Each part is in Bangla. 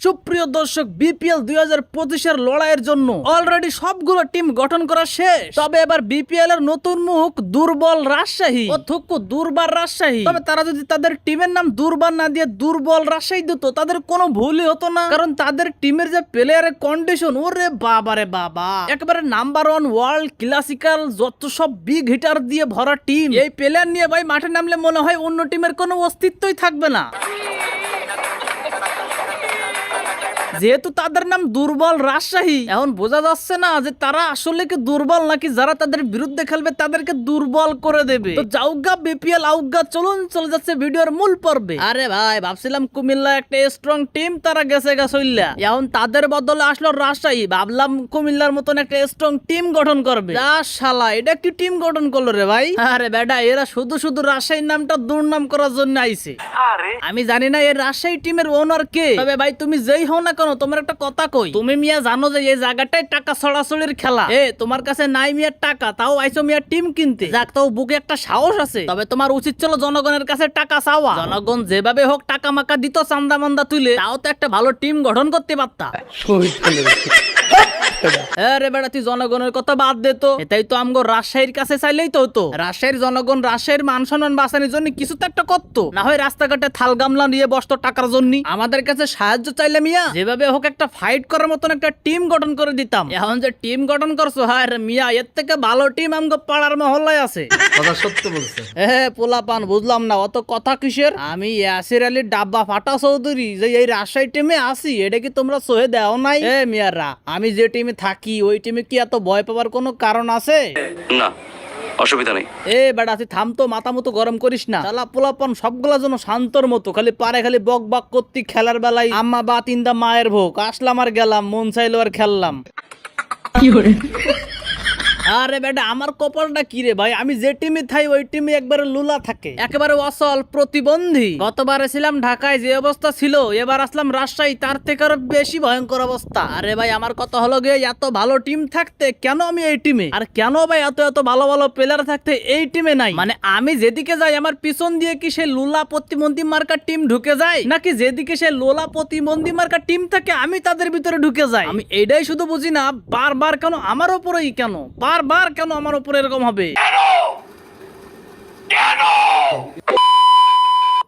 সুপ্রিয় দর্শক, বিপিএল 2025 এর লড়াইয়ের জন্য অলরেডি সবগুলো টিম গঠন করা শেষ। তবে এবার বিপিএল এর নতুন মুখ দুর্বল রাজশাহী অথবা দুর্বার রাজশাহী। তবে তারা যদি তাদের টিমের নাম দুর্বার না দিয়ে দুর্বল রাজশাহী দিত, তাদের কোনো ভুলই হতো না। কারণ তাদের টিমের যে প্লেয়ারের কন্ডিশন, ওরে বাবা রে বাবা, একেবারে নাম্বার 1 ওয়ার্ল্ড ক্লাসিক্যাল যত সব বিগ হিটার দিয়ে ভরা টিম। এই প্লেয়ার নিয়ে ভাই মাঠে নামলে মনে হয় অন্য টিমের কোনো অস্তিত্বই থাকবে না। যেহেতু তাদের নাম দুর্বল রাজশাহী, এখন বোঝা যাচ্ছে না যে তারা আসলে কি দুর্বল নাকি যারা তাদের বিরুদ্ধে খেলবে তাদেরকে দুর্বল করে দেবে। তো যাওগা বিপিএল আউগা, চলুন চলে যাচ্ছে ভিডিওর মূল পর্বে। আরে ভাই, ভাবছিলাম কুমিল্লা একটা স্ট্রং টিম, তারা গেছে গেছইল্লা। এখন তাদের বদলে আসলো রাজশাহী, ভাবলাম কুমিল্লার মতন একটা স্ট্রং টিম গঠন করবে। যা শালা, এটা কি টিম গঠন করলো রে ভাই? আরে বেটা, এরা শুধু শুধু রাজশাহীর নামটা দুর্নাম করার জন্য আইছে। আমি জানি না এই রাজশাহী টিমের ওনার কে, তবে ভাই তুমি যেই হও না কেন, তোমার একটা কথা কই, তুমি মিয়া জানো যে এই জায়গাটাই টাকা ছড়াছড়ির খেলা। তোমার কাছে নাই মিয়ার টাকা, তাও আইসো মিয়ার টিম কিনতে। যাক, তাও বুকে একটা সাহস আছে। তবে তোমার উচিত ছিল জনগণের কাছে টাকা চাওয়া। জনগণ যেভাবে হোক টাকা মাকা দিত চান্দা মান্দা তুলে, তাও তো একটা ভালো টিম গঠন করতে পারতা। আরে বেটা, তুই জনগণের কথা বাদ দে তো। এটাই তো আমগো রাজশাহীর কাছে চাইলেই তো হতো। রাজশাহীর জনগণ রাজশাহীর মান সম্মান বাঁচানোর জন্য কিছু তো একটা করতো, না হয় রাস্তাঘাটে থাল গামলা নিয়ে বসতো টাকার জন্য। আমাদের কাছে সাহায্য চাইলে মিয়া যেভাবে হোক একটা ফাইট করার মতন একটা টিম গঠন করে দিতাম। এখন যে টিম গঠন করছো, হ্যাঁ মিয়া, এর থেকে ভালো টিম আমগো পাড়ার মহল্লায় আছে। কথা সত্য বলছে। পোলাপান, বুঝলাম না অত কথা কিসের। আমি ইয়াসির আলী ডাব্বা ফাটা চৌধুরী যে এই রাজশাহী টিমে আছি, এটা কি তোমরা সহে দেও নাই? মিয়ারা, আমি যে টিমে থাকি ওই টিমে কি এত ভয় পাওয়ার কোনো কারণ আছে? না, অসুবিধা নেই। বেটা, তুই থাম তো, মাথা মতো গরম করিস না। শালা পোলাপন সবগুলা যেন শান্তর মতো, খালি পারে খালি বক বক করতি। খেলার বেলায় আম্মা বা তিনদা মায়ের ভোগ, আসলাম আর গেলাম, মন চাইলো আর খেললাম। আরে বেটা, আমার কপালটা কি রে ভাই, আমি যে টিমে থাই ওই টিমে একবারে লুলা থাকে, একেবারে অসল প্রতিবন্ধী। গতবারে ছিলাম ঢাকায়, যে অবস্থা ছিল, এবার আসলাম রাজশাহী, তার থেকে আরো বেশি ভয়ঙ্কর অবস্থা। আরে ভাই, আমার কথা হলো গিয়ে, এত ভালো টিম থাকতে কেন আমি এই টিমে, আর কেন ভাই এত এত ভালো ভালো প্লেয়ার থাকতে এই টিমে নাই? মানে আমি যেদিকে যাই আমার পিছন দিয়ে কি সে লুলা প্রতিবন্ধী মার্কার টিম ঢুকে যায়, নাকি যেদিকে সে লোলা প্রতিবন্ধী মার্কার টিম থাকে আমি তাদের ভিতরে ঢুকে যাই? আমি এটাই শুধু বুঝি না, বারবার কেন আমার উপরেই, কেন বারবার কেন আমার উপরে এরকম হবে?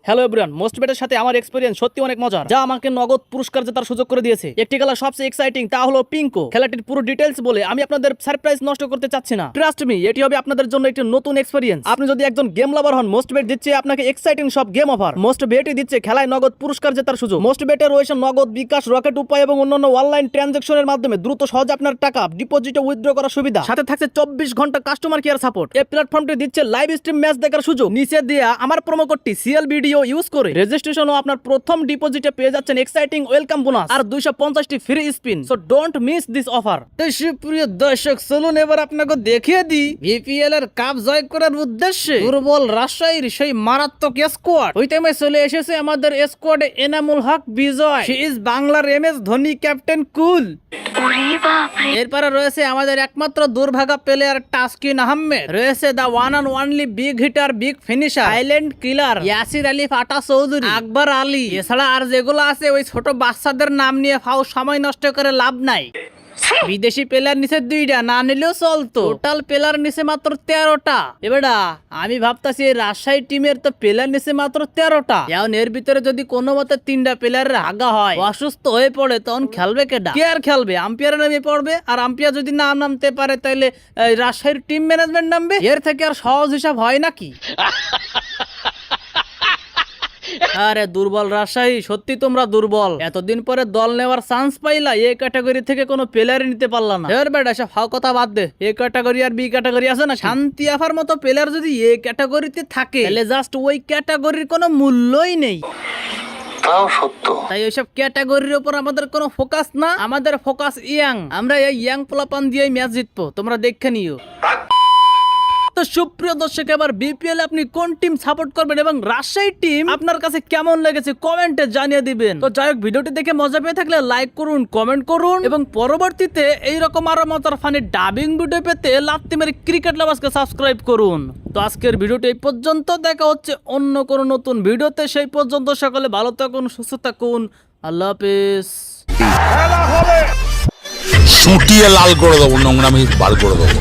হ্যালো এভরিওয়ান, মোস্ট বেটের সাথে আমার এক্সপেরিয়েন্স সত্যি অনেক মজার, যা আমাকে নগদ পুরস্কার জেতার সুযোগ করে দিয়েছে। একটি খেলা সবচেয়ে এক্সাইটিং, তা হলো পিঙ্কো। খেলাটির পুরো ডিটেইলস বলে আমি আপনাদের সারপ্রাইজ নষ্ট করতে চাচ্ছি না। ট্রাস্ট মি, এটি হবে আপনাদের জন্য একটি নতুন এক্সপেরিয়েন্স। আপনি যদি একজন গেম লাভার হন, মোস্ট বেট দিচ্ছে আপনাকে এক্সাইটিং সব গেম অফার। মোস্ট বেটই দিচ্ছে খেলায় নগদ পুরস্কার জেতার সুযোগ। মোস্ট বেটে রয়েছে নগদ, বিকাশ, রকেট উপায় এবং অন্যান্য অনলাইন ট্রানজাকশনের মাধ্যমে দ্রুত সহজে আপনার টাকা ডিপোজিটে উইথড্র করার সুবিধা। সাথে থাকছে 24 ঘন্টা কাস্টমার কেয়ার সাপোর্ট। এই প্ল্যাটফর্মটি দিচ্ছে লাইভ স্ট্রিম ম্যাচ দেখার সুযোগ। নিচে দেয়া আমার প্রোমো কোডটি সিএল ভিডিও ইউজ করে রেজিস্ট্রেশন ও আপনার প্রথম ডিপোজিটে পেয়ে যাচ্ছেন এক্সাইটিং ওয়েলকাম বোনাস আর 250টি free spin. So don't miss this offer. তো সুপ্রিয় দর্শক, চলুন এবার আপনাকে দেখিয়ে দিই বিপিএল এর কাপ জয় করার উদ্দেশ্যে দুর্বল রাজশাহীর সেই মারাত্মক স্কোয়াড। ওই টাইমে চলে এসেছে আমাদের স্কোয়াডে এনামুল হক বিজয়, শি ইজ বাংলার এমএস ধোনি, ক্যাপ্টেন কুল। এরপরে রয়েছে আমাদের একমাত্র দুর্ভাগা প্লেয়ার তাসকিন আহমেদ, রয়েছে the one and only big hitter, big finisher, silent killer Yasir Ali ফাটা চৌধুরী, আকবর আলী। এছাড়া আর যেগুলো আছে ওই ছোট বাচ্চাদের নাম নিয়ে ফাও সময় নষ্ট করে লাভ নাই। বিদেশি প্লেয়ার নিচে 2টা, না নিলেও চলতো। টোটাল প্লেয়ার নিচে মাত্র 13টা। এবারে আমি ভাবতাছি এই রাজশাহী টিমের তো প্লেয়ার নিচে মাত্র 13টা। এখন এর ভিতরে যদি কোনো মতে 3টা প্লেয়ারের আগা হয়, অসুস্থ হয়ে পড়ে, তখন খেলবে কেডা? কে আর খেলবে? আম্পায়ার নামে পড়বে, আর আম্পায়ার যদি না নামতে পারে তাহলে রাজশাহীর টিম ম্যানেজমেন্ট নামবে। এর থেকে আর সহজ হিসাব হয় নাকি? আরে দুর্বল রাজশাহী, সত্যি তোমরা দুর্বল। এতদিন পরে দল নেওয়ার চান্স পাইলা, এ ক্যাটাগরি থেকে কোনো প্লেয়ার নিতে পারলা না। বেটা, সব ফাও কথা বাদ দে। এ ক্যাটাগরি আর বি ক্যাটাগরি আছে না, শান্তি আফার মতো প্লেয়ার যদি এ ক্যাটাগরিতে থাকে তাহলে জাস্ট ওই ক্যাটাগরির কোনো মূল্যই নেই। তাও সত্য। তাই ওইসব ক্যাটাগরির উপর আমাদের কোনো ফোকাস না, আমাদের ফোকাস ইয়াং। আমরা এই ইয়াং পোলাপান দিয়ে ম্যাচ জিতবো, তোমরা দেখে নিও। তো সুপ্রিয় দর্শক, এবার বিপিএল আপনি কোন টিম সাপোর্ট করবেন এবং রাজশাহী টিম আপনার কাছে কেমন লেগেছে কমেন্টে জানিয়ে দিবেন। তো যাই হোক, ভিডিওটি দেখে মজা পেয়ে থাকলে লাইক করুন, কমেন্ট করুন এবং পরবর্তীতে এইরকম আরো মজার ফানি ডাবিং ভিডিও পেতে লাত্তি মেরে ক্রিকেট লাভার্সকে সাবস্ক্রাইব করুন। তো আজকের ভিডিওটি এই পর্যন্ত, দেখা হচ্ছে অন্য কোনো নতুন ভিডিওতে। সেই পর্যন্ত সকলে ভালো থাকুন, সুস্থ থাকুন, আল্লাহ হাফেজ। সুটিয়ে লাল করে দেবো, নোংরামি বার করে দেবো।